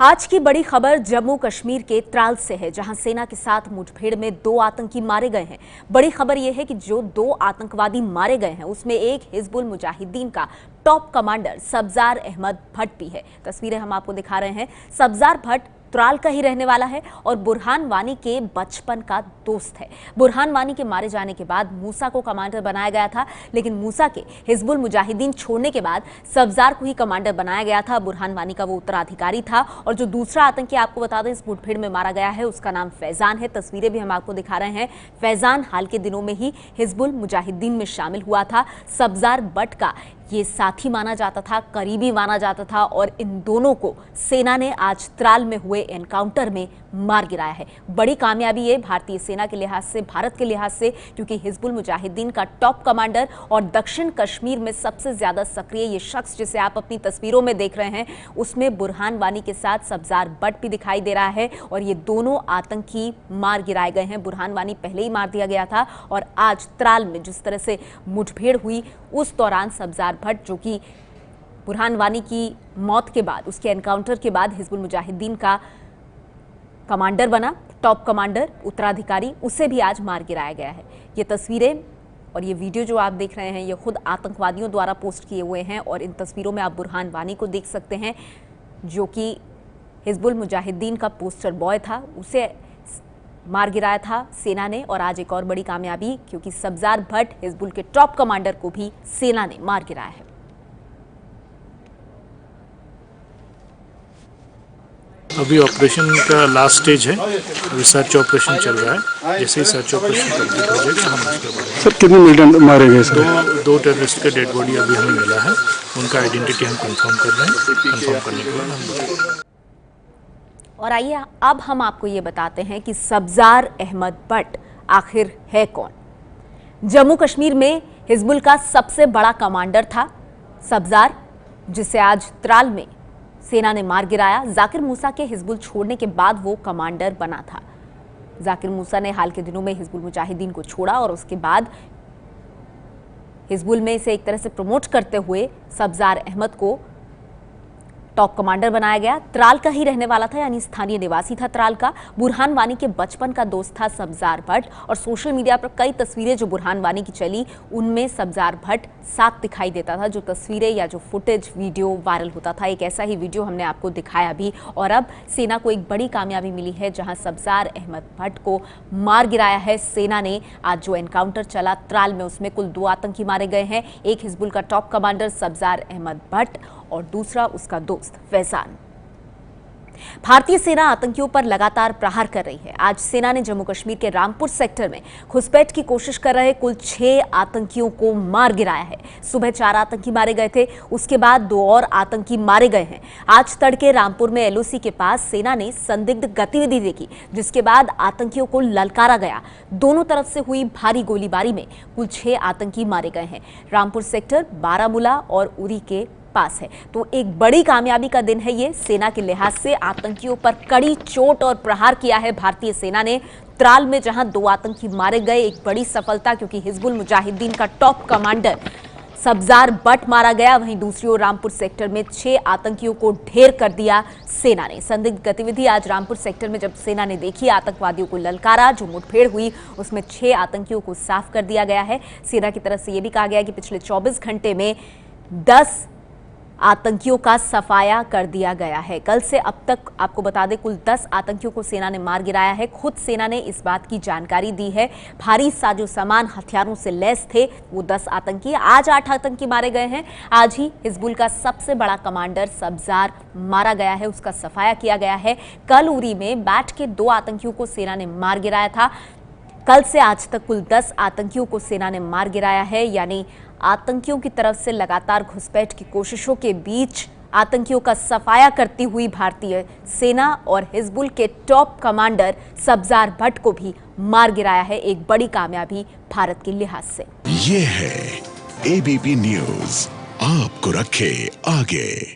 आज की बड़ी खबर जम्मू कश्मीर के त्राल से है, जहां सेना के साथ मुठभेड़ में 2 आतंकी मारे गए हैं। बड़ी खबर यह है कि जो 2 आतंकवादी मारे गए हैं उसमें एक हिजबुल मुजाहिदीन का टॉप कमांडर सब्जार अहमद भट्ट भी है। तस्वीरें हम आपको दिखा रहे हैं। सब्जार भट्ट त्राल का ही रहने वाला है और बुरहान वानी के बचपन का दोस्त है। बुरहान वानी के मारे जाने के बाद मूसा को कमांडर बनाया गया था, लेकिन मूसा के हिजबुल मुजाहिदीन छोड़ने के बाद सब्जार को ही कमांडर बनाया गया था। बुरहान वानी का वो उत्तराधिकारी था। और जो दूसरा आतंकी आपको बता दें इस मुठभेड़ में मारा गया है, उसका नाम फैजान है। तस्वीरें भी हम आपको दिखा रहे हैं। फैजान हाल के दिनों में ही हिजबुल मुजाहिदीन में शामिल हुआ था। सब्जार भट्ट का ये साथी माना जाता था, करीबी माना जाता था और इन दोनों को सेना ने आज त्राल में हुए एनकाउंटर में मार गिराया है। बड़ी कामयाबी है भारतीय सेना के लिहाज से, भारत के लिहाज से, क्योंकि हिजबुल मुजाहिदीन का टॉप कमांडर और दक्षिण कश्मीर में सबसे ज्यादा सक्रिय ये शख्स जिसे आप अपनी तस्वीरों में देख रहे हैं, उसमें बुरहान वानी के साथ सब्जार भट्ट भी दिखाई दे रहा है और ये दोनों आतंकी मार गिराए गए हैं। बुरहान वानी पहले ही मार दिया गया था और आज त्राल में जिस तरह से मुठभेड़ हुई उस दौरान सब्जार भट्ट, जो कि बुरहान वानी की मौत के बाद, उसके एनकाउंटर के बाद हिजबुल मुजाहिदीन का कमांडर बना, टॉप कमांडर, उत्तराधिकारी, उसे भी आज मार गिराया गया है। ये तस्वीरें और ये वीडियो जो आप देख रहे हैं ये खुद आतंकवादियों द्वारा पोस्ट किए हुए हैं और इन तस्वीरों में आप बुरहान वानी को देख सकते हैं, जो कि हिजबुल मुजाहिदीन का पोस्टर बॉय था, उसे मार गिराया था सेना ने। और आज एक और बड़ी कामयाबी, क्योंकि सब्जार भट्ट हिजबुल के टॉप कमांडर को भी सेना ने मार गिराया है। अभी ऑपरेशन का लास्ट स्टेज है, अभी सर्च ऑपरेशन चल रहा है। जैसे ही सर्च ऑपरेशन कंप्लीट हो जाएगा हम उसके बारे में। सर कितने मिलिटेंट मारे गए सर? दो टेररिस्ट का डेड बॉडी अभी हमें मिला है, उनका आइडेंटिटी हम कंफर्म कर रहे हैं। कंफर्म करने के बाद हम और आइए अब हम आपको ये बताते हैं कि सब्जार अहमद भट्ट आखिर है कौन। जम्मू कश्मीर में हिजबुल का सबसे बड़ा कमांडर था सब्जार, जिसे आज त्राल में सेना ने मार गिराया। जाकिर मूसा के हिजबुल छोड़ने के बाद वो कमांडर बना था। जाकिर मूसा ने हाल के दिनों में हिजबुल मुजाहिदीन को छोड़ा और उसके बाद हिजबुल में इसे एक तरह से प्रमोट करते हुए सब्जार अहमद को टॉप कमांडर बनाया गया। त्राल का ही रहने वाला था, यानी स्थानीय निवासी था त्राल का। बुरहान वानी के बचपन का दोस्त था सब्जार भट्ट और सोशल मीडिया पर कई तस्वीरें जो बुरहान वानी की चली उनमें सब्जार भट्ट साथ दिखाई देता था। जो तस्वीरें या जो फुटेज वीडियो वायरल होता था, एक ऐसा ही वीडियो हमने आपको दिखाया भी। और अब सेना को एक बड़ी कामयाबी मिली है, जहां सब्जार अहमद भट्ट को मार गिराया है सेना ने। आज जो एनकाउंटर चला त्राल में उसमें कुल 2 आतंकी मारे गए हैं, एक हिजबुल का टॉप कमांडर सब्जार अहमद भट्ट और दूसरा उसका दोस्त फैजान। भारतीय सेना आतंकियों पर लगातार प्रहार कर रही है। आज सेना ने जम्मू कश्मीर के रामपुर सेक्टर में घुसपैठ की कोशिश कर रहे कुल 6 आतंकियों को मार गिराया है। सुबह 4 आतंकी मारे गए थे, उसके बाद 2 और आतंकी मारे गए हैं। आज तड़के रामपुर में एलओसी के पास सेना ने संदिग्ध गतिविधि देखी, जिसके बाद आतंकियों को ललकारा गया। दोनों तरफ से हुई भारी गोलीबारी में कुल 6 आतंकी मारे गए हैं। रामपुर सेक्टर बारामूला और उरी के पास है। तो एक बड़ी कामयाबी का दिन है ये सेना के लिहाज से। आतंकियों पर कड़ी चोट और प्रहार किया है भारतीय सेना ने। त्राल में जहां 2 आतंकी मारे गए, एक बड़ी सफलता, क्योंकि हिजबुल मुजाहिदीन का टॉप कमांडर सब्जार भट्ट मारा गया। वहीं दूसरी ओर रामपुर सेक्टर में 6 आतंकियों को ढेर कर दिया सेना ने। संदिग्ध गतिविधि आज रामपुर सेक्टर में जब सेना ने देखी, आतंकवादियों को ललकारा, जो मुठभेड़ हुई उसमें 6 आतंकियों को साफ कर दिया गया है। सेना की तरफ से यह भी कहा गया कि पिछले 24 घंटे में 10 आतंकियों का सफाया कर दिया गया है। कल से अब तक आपको बता दें कुल 10 आतंकियों को सेना ने मार गिराया है। खुद सेना ने इस बात की जानकारी दी है। भारी साजो सामान हथियारों से लैस थे वो 10 आतंकी। आज 8 आतंकी मारे गए हैं। आज ही हिजबुल का सबसे बड़ा कमांडर सब्जार मारा गया है, उसका सफाया किया गया है। कल उरी में बैठ के 2 आतंकियों को सेना ने मार गिराया था। कल से आज तक कुल 10 आतंकियों को सेना ने मार गिराया है। यानी आतंकियों की तरफ से लगातार घुसपैठ की कोशिशों के बीच आतंकियों का सफाया करती हुई भारतीय सेना और हिजबुल के टॉप कमांडर सब्जार भट्ट को भी मार गिराया है। एक बड़ी कामयाबी भारत के लिहाज से। ये है एबीपी न्यूज़, आपको रखे आगे।